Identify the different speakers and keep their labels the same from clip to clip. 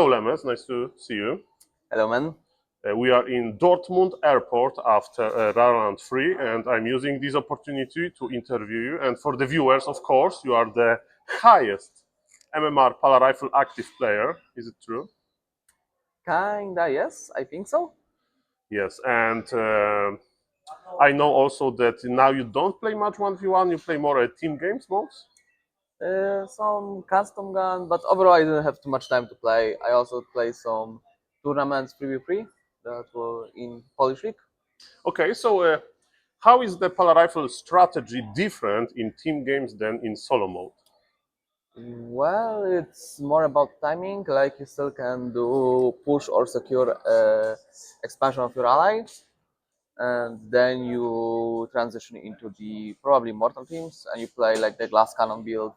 Speaker 1: Hello, Lemes. Nice to see you.
Speaker 2: Hello, man.
Speaker 1: We are in Dortmund Airport after Raraland 3, and I'm using this opportunity to interview you. And for the viewers, of course, you are the highest MMR Paladin Rifle active player. Is it true?
Speaker 2: Kinda, yes, I think so.
Speaker 1: Yes, and I know also that now you don't play much 1v1, you play more team games modes.
Speaker 2: Some custom gun, but overall I didn't have too much time to play. I also play some tournaments 3v3 that were in Polish League.
Speaker 1: Okay, so how is the Paladin Rifle strategy different in team games than in solo mode?
Speaker 2: Well, it's more about timing, like you still can do push or secure expansion of your ally, and then you transition into the probably mortal teams and you play like the glass cannon build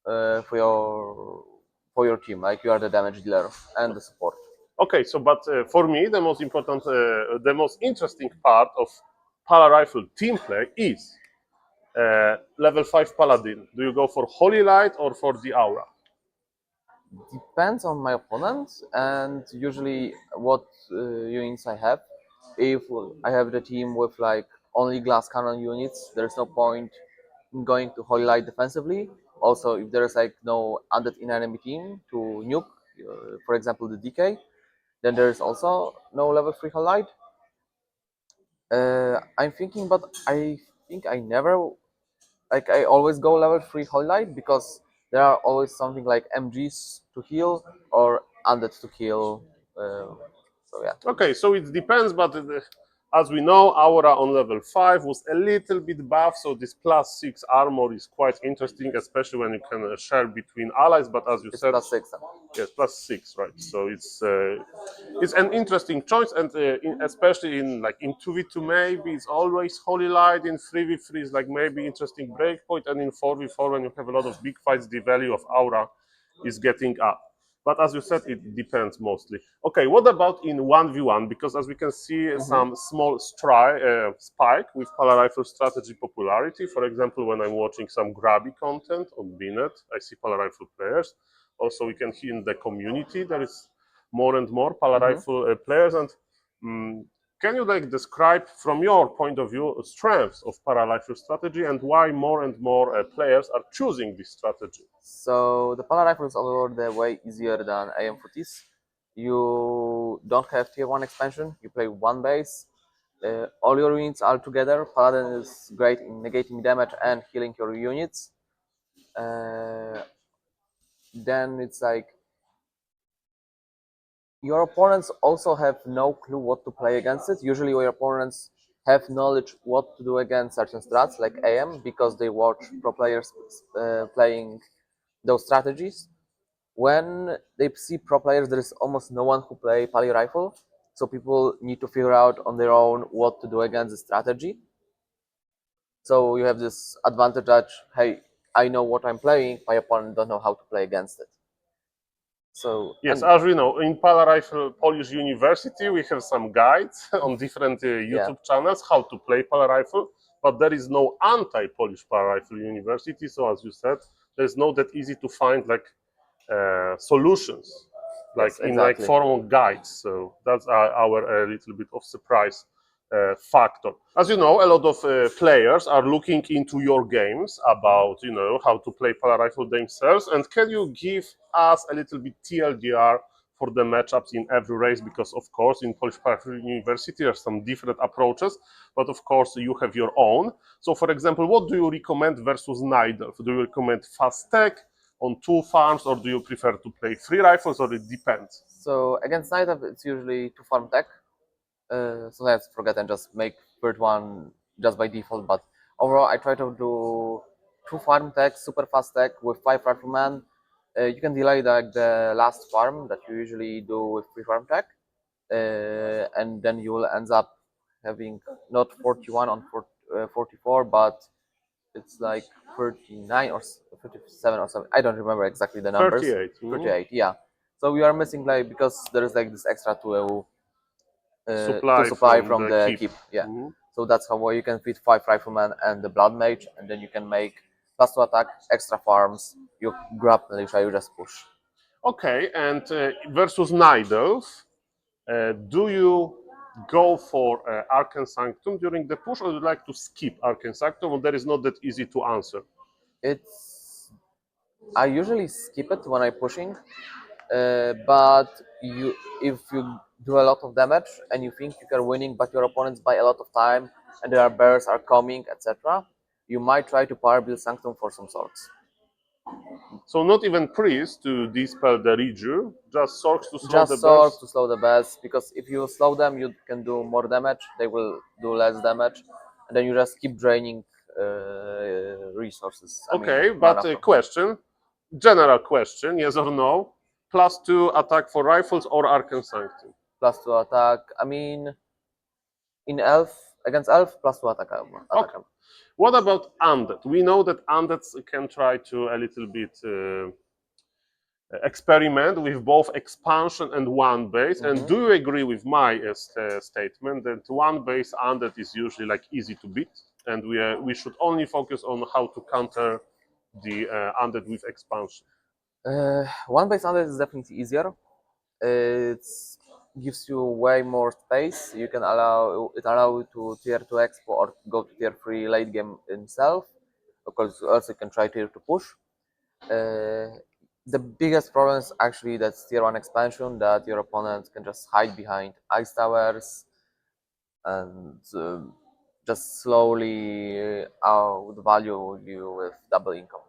Speaker 2: for your team, like you are the damage dealer and the support.
Speaker 1: Okay, so but for me, the most important, the most interesting part of Paladin Rifle team play is level 5 Paladin. Do you go for Holy Light or for the Aura?
Speaker 2: Depends on my opponent and usually what units I have. If I have the team with like only glass cannon units, there's no point in going to Holy Light defensively. Also, if there is like no undead in enemy team to nuke, for example the DK, then there is also no level 3 Holy Light. I'm thinking, but I think I never, like I always go level 3 Holy Light because there are always something like MGs to heal or undead to kill. So yeah.
Speaker 1: Okay, so it depends, but as we know, Aura on level 5 was a little bit buff, so this +6 armor is quite interesting, especially when you can share between allies, but as you
Speaker 2: It's
Speaker 1: said...
Speaker 2: +6.
Speaker 1: Yes, +6, right? So it's an interesting choice, and especially in like in 2v2 maybe it's always Holy Light. In 3v3 is like maybe interesting breakpoint, and in 4v4 when you have a lot of big fights, the value of Aura is getting up. But as you said, it depends mostly. Okay, what about in 1v1? Because as we can see, some small spike with Paladin Rifle strategy popularity. For example, when I'm watching some grabby content on Binet, I see Paladin Rifle players. Also, we can hear in the community there is more and more Paladin Rifle players. And can you like describe from your point of view strengths of Paladin Rifle strategy and why more and more players are choosing this strategy?
Speaker 2: So the Paladin Rifle is overall the way easier than AM40s. You don't have tier 1 expansion, you play one base. All your units are together. Paladin is great in negating damage and healing your units. Then it's like your opponents also have no clue what to play against it. Usually your opponents have knowledge what to do against certain strats like AM because they watch pro players playing those strategies. When they see pro players, there is almost no one who play Pali Rifle, so people need to figure out on their own what to do against the strategy. So you have this advantage that, hey, I know what I'm playing, my opponent don't know how to play against it. So
Speaker 1: yes, as we know, in Paladin Rifle Polish University, we have some guides on different YouTube channels how to play Paladin Rifle, but there is no anti-Polish Paladin Rifle University. So as you said, there's no that easy to find like solutions, like in like form of guides. So that's our little bit of surprise factor. As you know, a lot of players are looking into your games about how to play Paladin Rifle themselves. And can you give us a little bit TLDR for the matchups in every race? Because of course in Polish Paladin Rifle University there are some different approaches, but of course you have your own. So for example, what do you recommend versus Nidelf? Do you recommend fast tech on 2 farms, or do you prefer to play 3 rifles, or it depends?
Speaker 2: So against Nidelf, it's usually 2 farm tech. Sometimes I forget and just make third one just by default, but overall I try to do 2 farm tech, super fast tech with 5 riflemen. You can delay the last farm that you usually do with 3 farm tech, and then you will end up having not 41 on 44, but it's like 39 or 57 or something. I don't remember exactly the numbers.
Speaker 1: 38.
Speaker 2: 38, yeah. So we are missing like because there is like this extra to
Speaker 1: supply
Speaker 2: from the keep. Yeah. So that's how you can fit 5 riflemen and the blood mage, and then you can make +2 attack, extra farms. You grab militia, you just push.
Speaker 1: Okay, and versus Nidals, do you go for Arcane Sanctum during the push, or do you like to skip Arcane Sanctum, or that is not that easy to answer?
Speaker 2: I usually skip it when I'm pushing, but if you do a lot of damage and you think you are winning, but your opponents buy a lot of time and their bears are coming, etc., you might try to power build Sanctum for some sorts.
Speaker 1: So not even Priest to dispel the Reju, just Sorks to slow the
Speaker 2: Just Sork
Speaker 1: bears?
Speaker 2: to slow the bears, because if you slow them, you can do more damage. They will do less damage, and then you just keep draining resources.
Speaker 1: Okay, but
Speaker 2: Mana from
Speaker 1: question, general question, yes or no? +2 attack for rifles or Arcane Sanctum?
Speaker 2: +2 attack. In Elf, against Elf, +2 attack.
Speaker 1: Okay. What about Undead? We know that Undeads can try to a little bit experiment with both expansion and one base. And do you agree with my statement that one base Undead is usually like easy to beat, and we should only focus on how to counter the Undead with expansion?
Speaker 2: One base Undead is definitely easier. It gives you way more space. You can allow you to tier 2 expo or go to tier 3 late game himself. Of course, also you can try tier 2 push. The biggest problem is actually that tier 1 expansion, that your opponent can just hide behind ice towers and just slowly outvalue you with double income.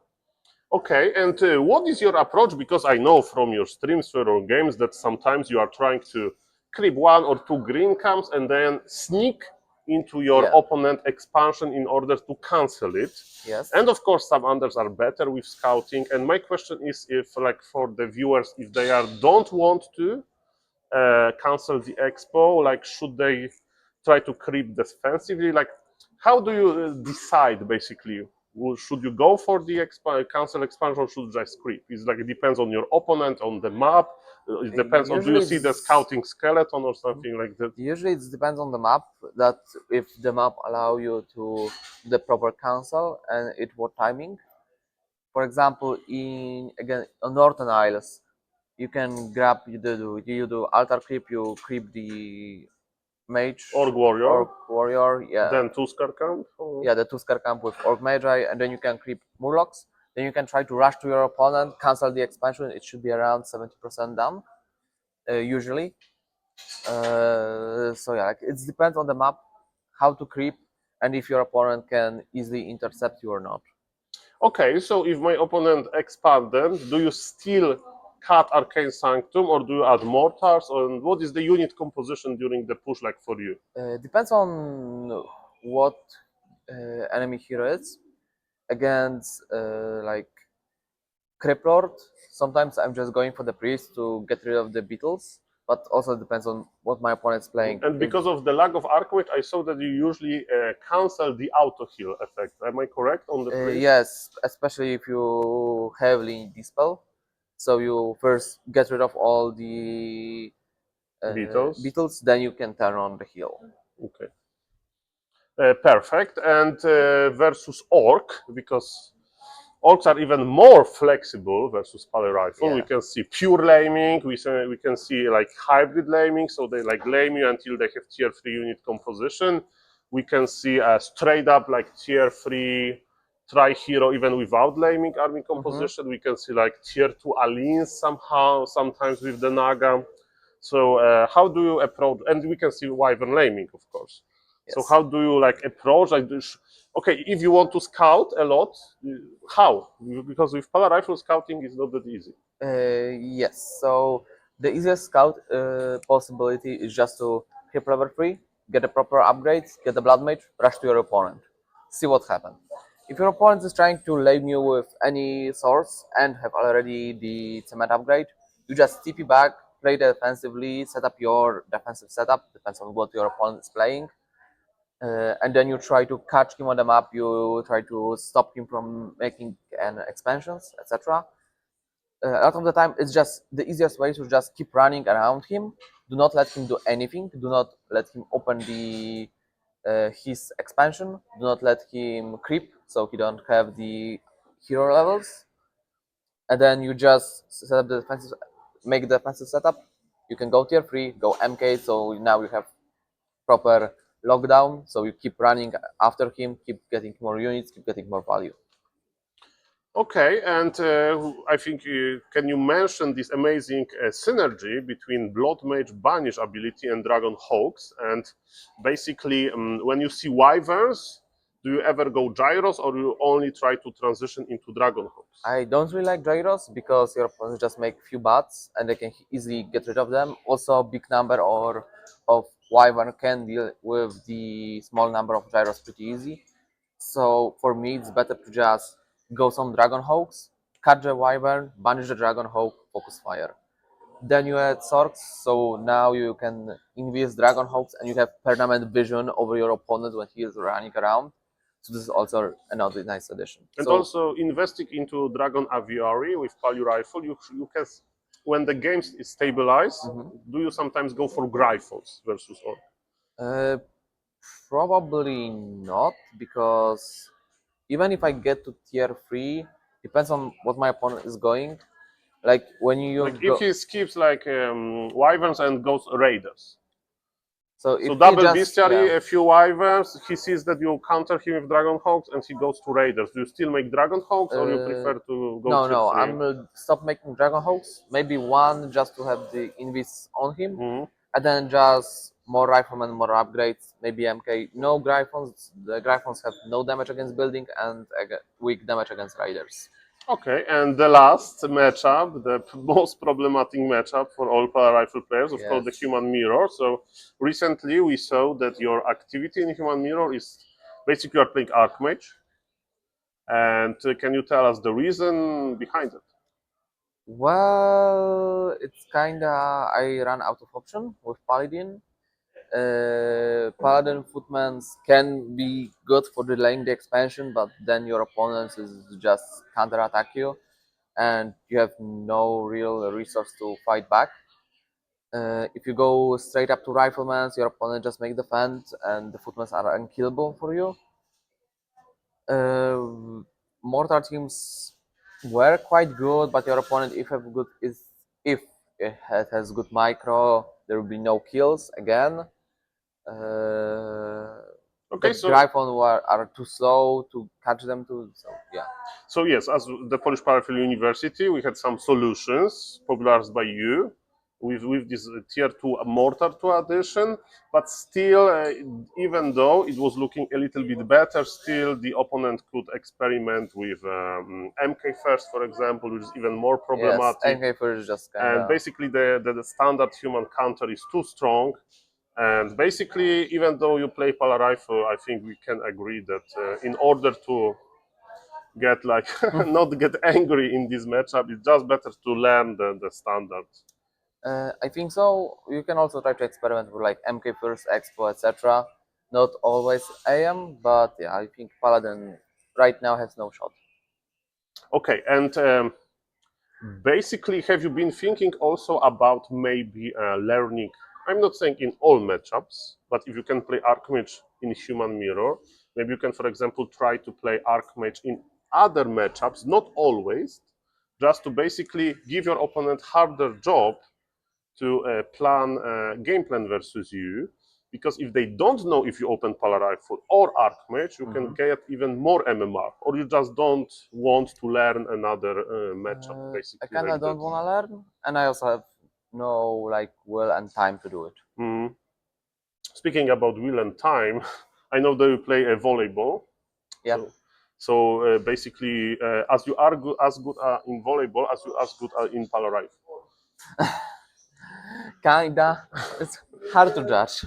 Speaker 1: Okay, and what is your approach? Because I know from your streams or games that sometimes you are trying to creep 1 or 2 green camps and then sneak into your opponent expansion in order to cancel it.
Speaker 2: Yes.
Speaker 1: And of course, some others are better with scouting. And my question is, if like for the viewers, if they don't want to cancel the expo, like should they try to creep defensively? Like, how do you decide basically? Should you go for the cancel expansion, or should you just creep? It's like it depends on your opponent, on the map. It depends on, do you see the scouting skeleton or something like that?
Speaker 2: Usually it depends on the map, that if the map allow you to the proper cancel and it what timing. For example, on Northern Isles, you can grab you do altar creep, you creep the mage
Speaker 1: Orc warrior,
Speaker 2: yeah.
Speaker 1: then Tuskar camp.
Speaker 2: Yeah, the Tuskar camp with Orc Magi, and then you can creep Murlocs. Then you can try to rush to your opponent, cancel the expansion. It should be around 70% down, usually. So yeah, like it depends on the map, how to creep, and if your opponent can easily intercept you or not.
Speaker 1: Okay, so if my opponent expanded, do you still cut Arcane Sanctum, or do you add mortars? And what is the unit composition during the push like for you?
Speaker 2: Depends on what enemy hero is. Against like Crypt Lord, sometimes I'm just going for the priest to get rid of the beetles, but also depends on what my opponent's playing.
Speaker 1: And because of the lack of Archwit, I saw that you usually cancel the auto heal effect. Am I correct on the priest?
Speaker 2: Yes, especially if you heavily dispel. So you first get rid of all the beetles, then you can turn on the heal.
Speaker 1: Okay. Perfect. And versus Orc, because Orcs are even more flexible versus Paladin Rifle. We can see pure laming, we can see like hybrid laming, so they like lame you until they have tier 3 unit composition. We can see a straight up like tier 3 tri-hero even without laming army composition. We can see like tier 2 Alliance somehow, sometimes with the Naga. So how do you approach, and we can see Wyvern laming, of course. So how do you like approach? Like, okay, if you want to scout a lot, how? Because with Paladin Rifle, scouting is not that easy.
Speaker 2: Yes. So the easiest scout possibility is just to hit level 3, get a proper upgrade, get the Blood Mage, rush to your opponent, see what happens. If your opponent is trying to lame you with any source and have already the cement upgrade, you just TP back, play defensively, set up your defensive setup, depends on what your opponent is playing. And then you try to catch him on the map, you try to stop him from making expansions, etc. A lot of the time, it's just the easiest way to just keep running around him. Do not let him do anything. Do not let him open his expansion. Do not let him creep, so he don't have the hero levels. And then you just set up the defensive make the defensive setup, you can go tier 3, go MK, so now you have proper lockdown, so you keep running after him, keep getting more units, keep getting more value.
Speaker 1: Okay, and I think can you mention this amazing synergy between Blood Mage Banish ability and Dragon Hawks? And basically, when you see Wyverns, do you ever go Gyros or you only try to transition into Dragon Hawks?
Speaker 2: I don't really like gyros because your opponents just make few bats and they can easily get rid of them. Also, a big number of wyvern can deal with the small number of gyros pretty easy. So for me, it's better to just go some Dragon Hawks, catch the wyvern, banish the Dragon Hawk, focus fire. Then you add Sorks, so now you can invest Dragon Hawks and you have permanent vision over your opponent when he is running around. So this is also another nice addition.
Speaker 1: And
Speaker 2: So,
Speaker 1: also investing into Dragon Aviary with Paladin Rifle, you can, when the game is stabilized, do you sometimes go for Gryphons versus Orc?
Speaker 2: probably not, because even if I get to tier 3, depends on what my opponent is going. Like when you
Speaker 1: Like if he skips like Wyverns and goes Raiders.
Speaker 2: so if
Speaker 1: So
Speaker 2: he
Speaker 1: double
Speaker 2: just
Speaker 1: bestiary, a few Wyverns, he sees that you counter him with Dragon Hawks and he goes to Raiders. Do you still make Dragon Hawks or you prefer to go
Speaker 2: no,
Speaker 1: tier
Speaker 2: no,
Speaker 1: 3?
Speaker 2: I'm stop making Dragon Hawks. Maybe one just to have the invis on him, and then just more riflemen, more upgrades. Maybe MK. No Gryphons. The Gryphons have no damage against building and weak damage against riders.
Speaker 1: Okay, and the last matchup, the most problematic matchup for all Paladin Rifle players, of course, the Human Mirror. So recently we saw that your activity in Human Mirror is basically you are playing Archmage. And can you tell us the reason behind it?
Speaker 2: Well, it's kinda I ran out of option with Paladin. Paladin Footmans can be good for delaying the expansion, but then your opponent is just counter attack you, and you have no real resource to fight back. If you go straight up to Riflemans, your opponent just make defend, and the Footmans are unkillable for you. Mortar teams were quite good, but your opponent, if it has good micro, there will be no kills again.
Speaker 1: Okay,
Speaker 2: the
Speaker 1: so
Speaker 2: Gryphon are too slow to catch them too. So yeah.
Speaker 1: So yes, as the Polish Parallel University, we had some solutions popularized by you with this tier 2 mortar 2 addition, but still, even though it was looking a little bit better, still the opponent could experiment with MK first, for example, which is even more problematic.
Speaker 2: Yes, MK first is just kinda...
Speaker 1: And basically the standard human counter is too strong. And basically, even though you play Paladin Rifle, I think we can agree that in order to get like not get angry in this matchup, it's just better to learn the standards.
Speaker 2: I think so. You can also try to experiment with like MK first, Expo, etc. Not always AM, but yeah, I think Paladin right now has no shot.
Speaker 1: Okay, and basically, have you been thinking also about maybe learning? I'm not saying in all matchups, but if you can play Archmage in Human Mirror, maybe you can, for example, try to play Archmage in other matchups, not always, just to basically give your opponent harder job to plan game plan versus you, because if they don't know if you open Paladin Rifle or Archmage, you can get even more MMR, or you just don't want to learn another matchup. Basically,
Speaker 2: I kind of
Speaker 1: like
Speaker 2: don't want to learn, and I also have no like will and time to do it.
Speaker 1: Speaking about will and time, I know that you play a volleyball.
Speaker 2: Yeah.
Speaker 1: So basically, as you are as good in volleyball as you as good in Paladin Rifle.
Speaker 2: Kinda. It's hard to judge.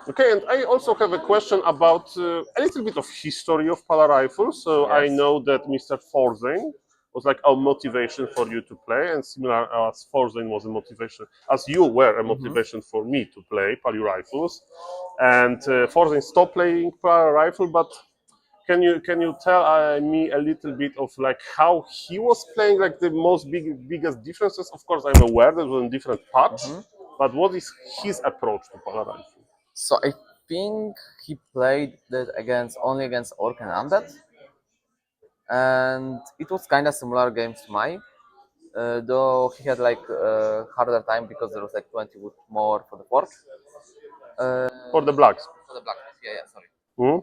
Speaker 1: Okay, and I also have a question about a little bit of history of Paladin Rifle. So I know that Mr. Forzain was like a motivation for you to play, and similar as Forzain was a motivation, as you were a motivation for me to play Paladin Rifles. And Forzain stopped playing Paladin Rifle, but can you tell me a little bit of like how he was playing, like the biggest differences? Of course, I'm aware that was in different parts, but what is his approach to Paladin Rifle?
Speaker 2: So I think he played that only against Orc and Undead, and it was kind of similar games to mine. though he had like harder time because there was like 20 wood more for the forge.
Speaker 1: For the blacks.
Speaker 2: For the black, yeah, sorry.
Speaker 1: Hmm?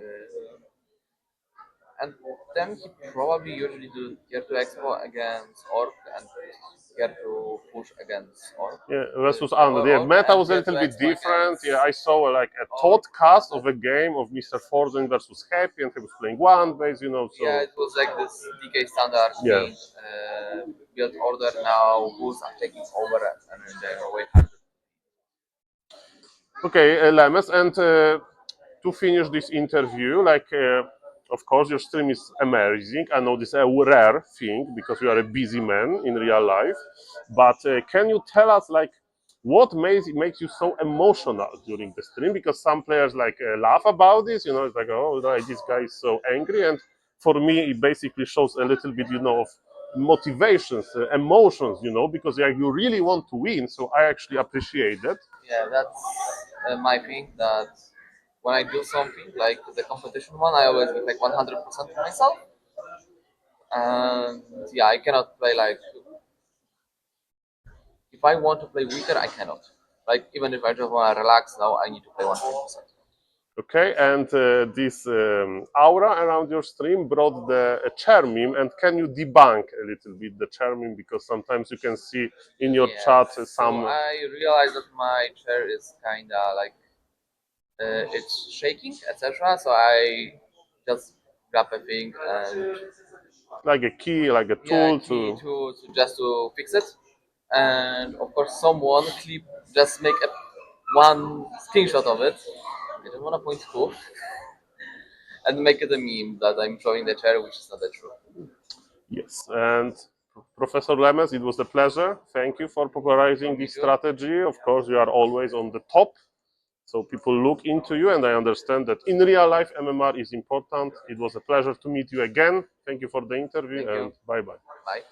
Speaker 2: And then he probably usually do tier 2 expo against Orc and tier 2 push against Orc.
Speaker 1: Yeah, versus Under. Yeah,
Speaker 2: Orc
Speaker 1: meta
Speaker 2: and
Speaker 1: was a
Speaker 2: tier
Speaker 1: little
Speaker 2: 2
Speaker 1: bit
Speaker 2: expo
Speaker 1: different.
Speaker 2: against
Speaker 1: Yeah, I saw like a
Speaker 2: Orc.
Speaker 1: thought cast of a game of Mr. Forzen versus Happy, and he was playing one base, you know. So
Speaker 2: Yeah, it was like this DK standard
Speaker 1: yeah.
Speaker 2: thing. Build order now, Bulls are taking over and they're way harder.
Speaker 1: Okay, Lemes, and to finish this interview, like, of course, your stream is amazing. I know this is a rare thing because you are a busy man in real life. But can you tell us, like, what makes you so emotional during the stream? Because some players like laugh about this, you know, it's like, oh, like, this guy is so angry. And for me, it basically shows a little bit, you know, of motivations, emotions, you know, because like, you really want to win. So I actually appreciate that.
Speaker 2: Yeah, that's my thing. That when I do something like the competition one, I always give like 100% to myself. And yeah, I cannot play like if I want to play weaker, I cannot. Like even if I just want to relax now, I need to play 100%.
Speaker 1: Okay, and this aura around your stream brought the chair meme, and can you debunk a little bit the chair meme, because sometimes you can see in your chat some.
Speaker 2: So I realized that my chair is kind of like it's shaking, etc. So I just grab a thing and
Speaker 1: Like a key, like a
Speaker 2: yeah,
Speaker 1: tool
Speaker 2: key
Speaker 1: to.
Speaker 2: to just to fix it. And of course, someone clip just make a one screenshot of it. I don't want to point to and make it a meme that I'm showing the chair, which is not that true.
Speaker 1: Yes, and Professor Lemes, it was a pleasure. Thank you for popularizing this strategy. Of course, you are always on the top. So people look into you, and I understand that in real life, MMR is important. It was a pleasure to meet you again. Thank you for the interview,
Speaker 2: Thank you.
Speaker 1: and bye-bye.
Speaker 2: Bye.